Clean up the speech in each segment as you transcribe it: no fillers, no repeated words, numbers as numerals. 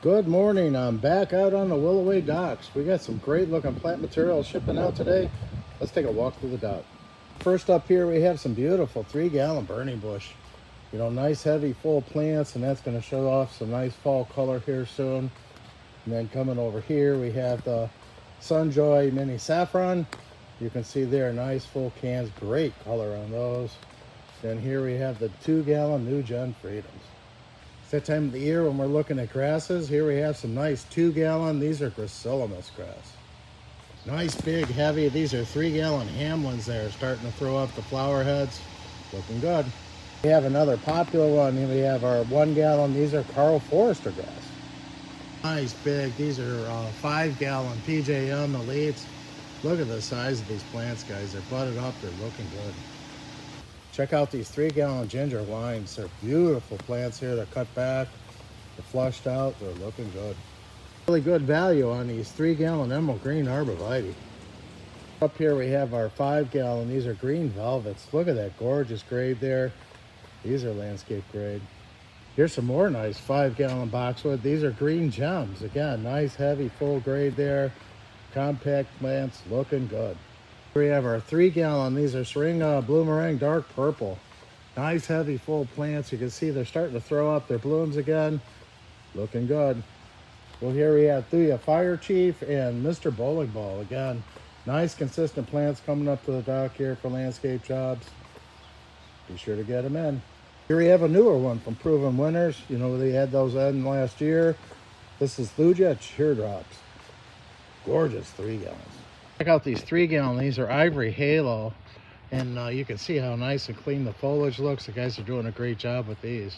Good morning. I'm back out on the Willoway docks. We got some great looking plant material shipping out today. Let's take a walk through the dock. First up here we have some beautiful 3-gallon burning bush. You know, nice heavy full plants, and that's going to show off some nice fall color here soon. And then coming over here we have the Sunjoy Mini Saffron. You can see there, nice full cans, great color on those. Then here we have the 2-gallon New Gen Freedoms. It's that time of the year when we're looking at grasses. Here we have some nice 2-gallon. These are Gracilis grass. Nice, big, heavy. These are 3-gallon Hamlins there, starting to throw up the flower heads. Looking good. We have another popular one. Here we have our 1-gallon. These are Carl Forrester grass. Nice, big. These are 5-gallon PJM Elites. Look at the size of these plants, guys. They're budded up. They're looking good. Check out these 3-gallon ginger vines. They're beautiful plants here. They're cut back, they're flushed out, they're looking good. Really good value on these 3-gallon emerald green arborvitae. Up here we have our 5-gallon. These are green velvets. Look at that gorgeous grade there. These are landscape grade. Here's some more nice 5-gallon boxwood. These are green gems. Again, nice heavy full grade there. Compact plants, looking good. We have our 3-gallon. These are Syringa Bloomerang Dark Purple. Nice heavy full plants. You can see they're starting to throw up their blooms again. Looking good. Well, here we have Thuya Fire Chief and Mr. Bowling Ball. Again, nice consistent plants coming up to the dock here for landscape jobs. Be sure to get them in. Here we have a newer one from Proven Winners. You know, they had those in last year. This is Thuya Teardrops. Gorgeous 3 gallons. Check out these 3-gallon. These are Ivory Halo, and you can see how nice and clean the foliage looks. The guys are doing a great job with these.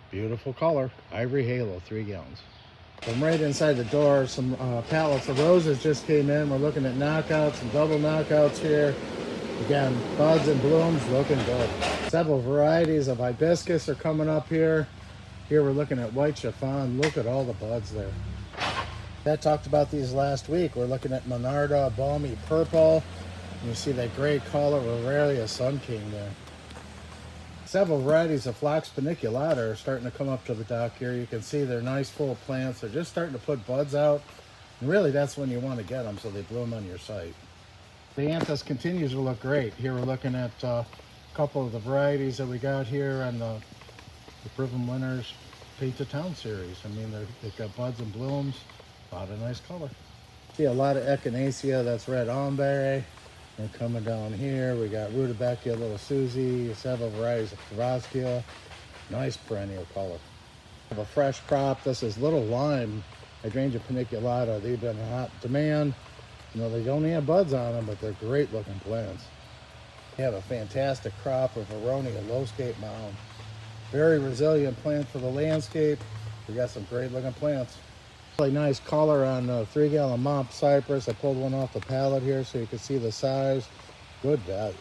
Beautiful color, Ivory Halo, 3 gallons. From right inside the door, some pallets of roses just came in. We're looking at knockouts and double knockouts here. Again, buds and blooms looking good. Several varieties of hibiscus are coming up here. Here we're looking at white chiffon. Look at all the buds there. I talked about these last week. We're looking at Monarda Balmy Purple. You see that great color, Aurelia Sun King there. Several varieties of Phlox paniculata are starting to come up to the dock here. You can see they're nice full plants. They're just starting to put buds out. And really, that's when you want to get them, so they bloom on your site. The Anthus continues to look great. Here we're looking at a couple of the varieties that we got here on the Proven Winners Paint to Town series. I mean, they've got buds and blooms. A lot of nice color. See a lot of echinacea, that's red ombre. And coming down here, we got rudbeckia, little Susie, several varieties of Carrasquia. Nice perennial color. We have a fresh crop. This is Little Lime, Hydrangea paniculata. They've been in hot demand. You know, they don't have buds on them, but they're great looking plants. We have a fantastic crop of Aronia Lowscape Mound. Very resilient plant for the landscape. We got some great looking plants. Really nice color on 3-gallon Mont Cypress. I pulled one off the pallet here so you can see the size. Good value.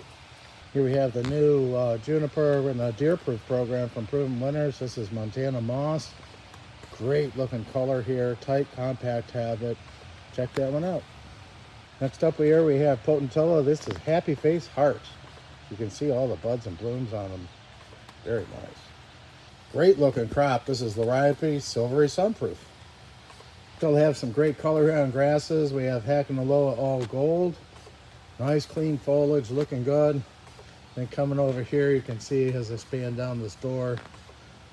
Here we have the new juniper and the deer proof program from Proven Winners. This is Montana Moss. Great looking color here. Tight, compact habit. Check that one out. Next up here we have Potentilla. This is Happy Face Hearts. You can see all the buds and blooms on them. Very nice. Great looking crop. This is Liriope Silvery Sunproof. Still have some great color here on grasses. We have Hackanaloa All Gold. Nice clean foliage, looking good. Then coming over here, you can see as I span down this door,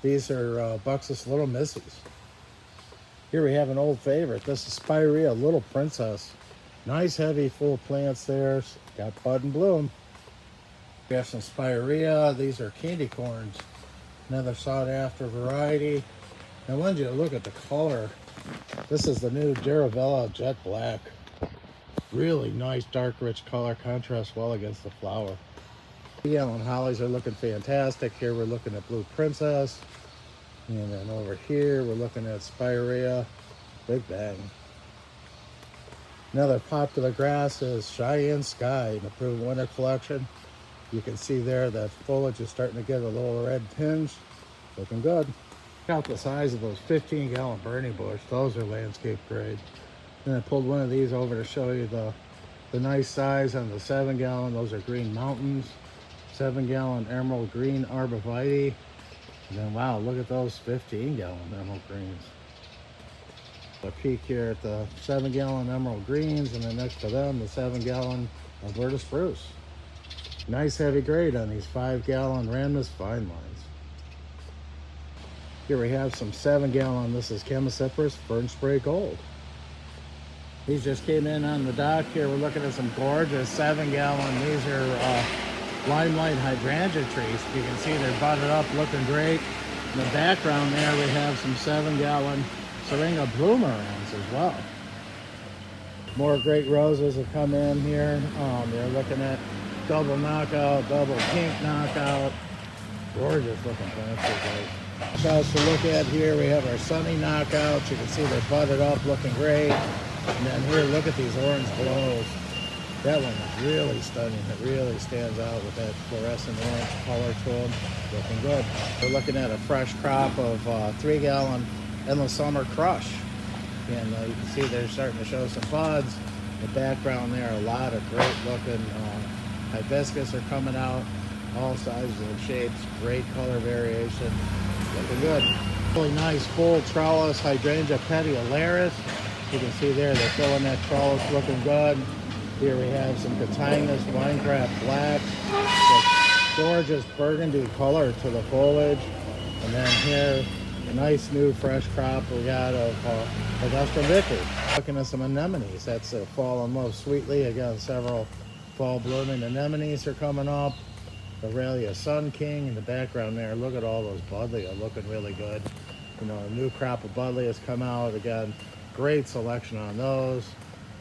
these are Buxus Little Missies. Here we have an old favorite. This is Spirea Little Princess. Nice heavy full plants there. Got bud and bloom. We have some Spirea. These are candy corns. Another sought after variety. I wanted you to look at the color. This is the new Duravella Jet Black. Really nice, dark, rich color. Contrasts well against the flower. The Allen Hollies are looking fantastic. Here we're looking at Blue Princess. And then over here, we're looking at Spirea Big Bang. Another popular grass is Cheyenne Sky in the Proven Winter collection. You can see there that foliage is starting to get a little red tinge. Looking good. Check out the size of those 15-gallon burning bush. Those are landscape grade. And I pulled one of these over to show you the nice size on the 7-gallon. Those are Green Mountains. 7-gallon emerald green arborvitae. And then wow, look at those 15-gallon emerald greens. A peek here at the 7-gallon emerald greens, and then next to them the 7-gallon Alberta spruce. Nice heavy grade on these 5-gallon Randmus fine lines. Here we have some 7-gallon, this is Chemacypris Fern Spray Gold. These just came in on the dock here. We're looking at some gorgeous 7-gallon. These are limelight hydrangea trees. You can see they're budded up, looking great. In the background there, we have some 7-gallon Syringa bloomerangs as well. More great roses have come in here. They're looking at double knockout, double pink knockout. Gorgeous looking plants, guys. Knockouts to look at here. We have our sunny knockouts. You can see they're budded up, looking great. And then here, look at these orange glows. That one is really stunning. It really stands out with that fluorescent orange color to them. Looking good. We're looking at a fresh crop of 3-gallon Endless Summer Crush. And you can see they're starting to show some buds. In the background there, a lot of great looking hibiscus are coming out. All sizes and shapes. Great color variation. Looking good. Really nice full trellis hydrangea petiolaris. You can see there, they're filling that trellis, looking good. Here we have some Cotinus Minecraft Black. Gorgeous burgundy color to the foliage. And then here, a nice new fresh crop we got of Augusta Vickers. Looking at some anemones. That's Fall in Love Sweetly. Again, several fall blooming anemones are coming up. Aurelia Sun King in the background there. Look at all those buddleia looking really good. You know, a new crop of buddleia has come out. Again, great selection on those.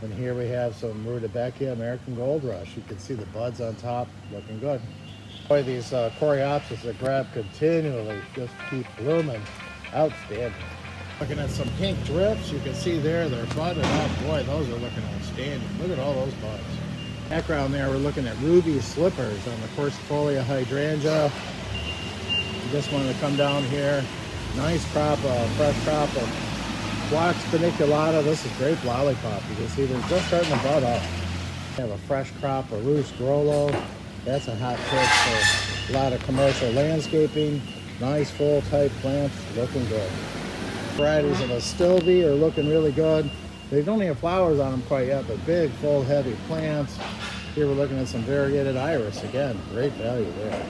And here we have some Rudbeckia American Gold Rush. You can see the buds on top looking good. Boy, these Coreopsis that grab continually just keep blooming. Outstanding. Looking at some pink drifts. You can see there they're budding up. Boy, those are looking outstanding. Look at all those buds. Background there, we're looking at ruby slippers on the Quercifolia hydrangea. Just wanted to come down here. Nice crop, fresh crop of Phlox paniculata. This is grape lollipop. You can see they're just starting to bud up. We have a fresh crop of Roost Grollo. That's a hot pick for a lot of commercial landscaping. Nice full type plants, looking good. Varieties of Astilbe are looking really good. They don't have flowers on them quite yet, but big, full, heavy plants. Here we're looking at some variegated iris. Again, great value there.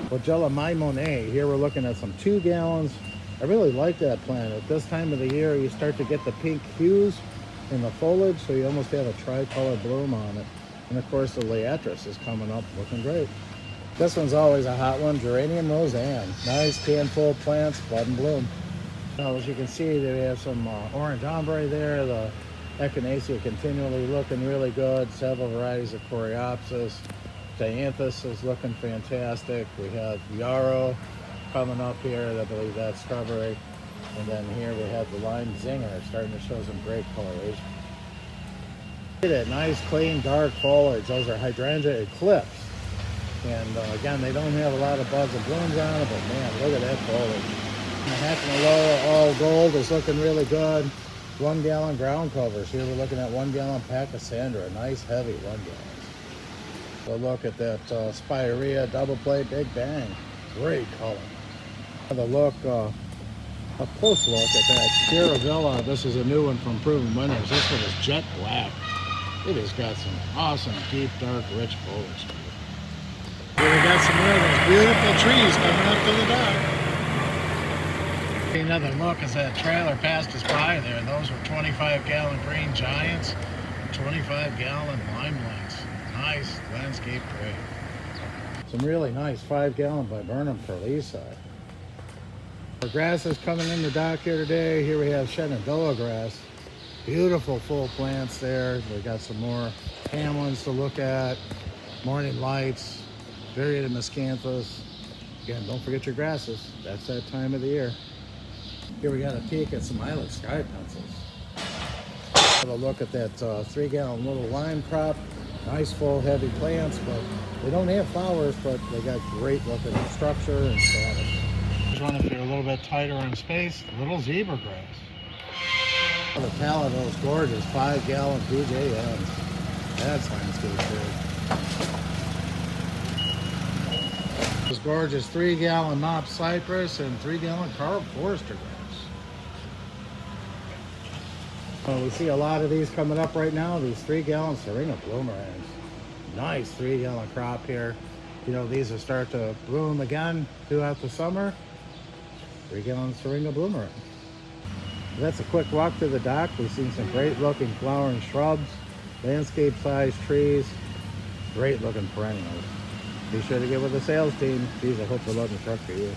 Flagella Maimone. Here we're looking at some 2 gallons. I really like that plant. At this time of the year, you start to get the pink hues in the foliage, so you almost have a tricolor bloom on it. And of course, the Liatris is coming up, looking great. This one's always a hot one, Geranium Roseanne. Nice can-full plants, bud and bloom. Now, as you can see, they have some orange ombre there. The Echinacea continually looking really good. Several varieties of Coreopsis. Dianthus is looking fantastic. We have Yarrow coming up here. I believe that's strawberry. And then here we have the lime zinger starting to show some great coloration. Look at it, nice, clean, dark foliage. Those are Hydrangea Eclipse. And again, they don't have a lot of buds and blooms on it, but man, look at that foliage. And the Hackenaloa all gold is looking really good. 1 gallon ground covers. Here we're looking at 1 gallon Pachysandra, nice heavy 1 gallons. So look at that Spirea double play Big Bang. Great color. Have a look, a close look at that Tiravilla. This is a new one from Proven Winners. This one is jet black. It has got some awesome, deep, dark, rich foliage to it. Here we got some more of those beautiful trees coming up to the dock. Another look as that trailer passed us by there. Those were 25-gallon green giants, 25-gallon limelights. Nice landscape gray. Some really nice 5-gallon viburnum perlesi. Our grasses coming in the dock here today. Here we have Shenandoah grass. Beautiful full plants there. We got some more hamlins to look at. Morning lights, variegated miscanthus. Again, don't forget your grasses. That's that time of the year. Here we got a peek at some Ilex sky pencils. Have a look at that 3-gallon little lime crop. Nice full heavy plants, but they don't have flowers, but they got great looking structure and status. This one, if you're a little bit tighter on space, little zebra grass. The palette of those gorgeous 5-gallon PJNs. That's landscape good. This gorgeous 3-gallon Mop Cypress and 3-gallon Carl Forester grass. We see a lot of these coming up right now, these 3-gallon Syringa bloomerangs. Nice 3-gallon crop here. You know, these will start to bloom again throughout the summer. 3-gallon Syringa bloomerang. That's a quick walk through the dock. We've seen some great looking flowering shrubs, landscape sized trees, great looking perennials. Be sure to get with the sales team. These will hook the loading truck for you.